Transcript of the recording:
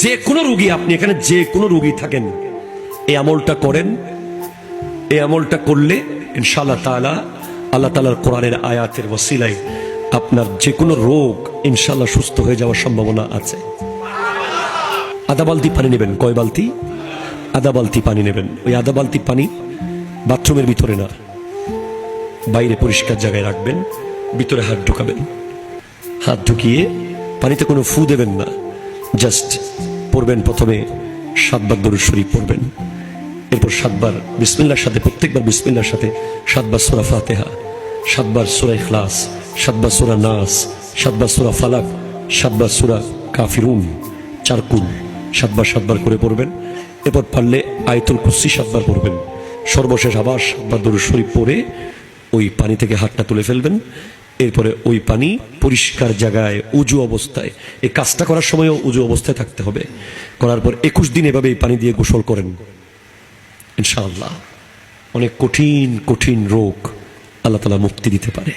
যে কোনো রোগী, আপনি এখানে যে কোনো রোগী থাকেন, এই আমলটা করেন। এই আমলটা করলে ইনশাআল্লাহ তাআলা, আল্লাহ তাআলার কোরআনের আয়াতের ওসিলায় আপনার যে কোনো রোগ ইনশাআল্লাহ সুস্থ হয়ে যাওয়ার সম্ভাবনা আছে। আধা বালতি পানি নেবেন। কয় বালতি? আধা বালতি পানি নেবেন। ওই আধা বালতি পানি বাথরুমের ভিতরে না, বাইরে পরিষ্কার জায়গায় রাখবেন। ভিতরে হাত ঢুকাবেন। হাত ঢুকিয়ে পানিতে কোনো ফু দেবেন না, জাস্ট পড়বেন। প্রথমে 7 বার দরুদ শরীফ পড়বেন, এরপর 7 বার বিসমিল্লাহর সাথে, প্রত্যেকবার বিসমিল্লাহর সাথে 7 বার সূরা ফাতিহা, 7 বার সূরা ইখলাস, 7 বার সূরা নাস, 7 বার সূরা ফালাক, 7 বার সূরা কাফিরুন, 4 কুল 7 বার করে পড়বেন। এরপর পারলে আয়াতুল কুরসি 7 বার পড়বেন। সর্বশেষ আবার 7 বার দরুদ শরীফ পড়ে ওই পানি থেকে হাতটা তুলে ফেলবেন। এরপরে ওই পানি পরিষ্কার জায়গায় উজু অবস্থায়, এই কাজটা করার সময়ও উজু অবস্থায় থাকতে হবে। করার পর 21 দিন এভাবে এই পানি দিয়ে গোসল করেন। ইনশাআল্লাহ অনেক কঠিন কঠিন রোগ আল্লাহ তাআলা মুক্তি দিতে পারে।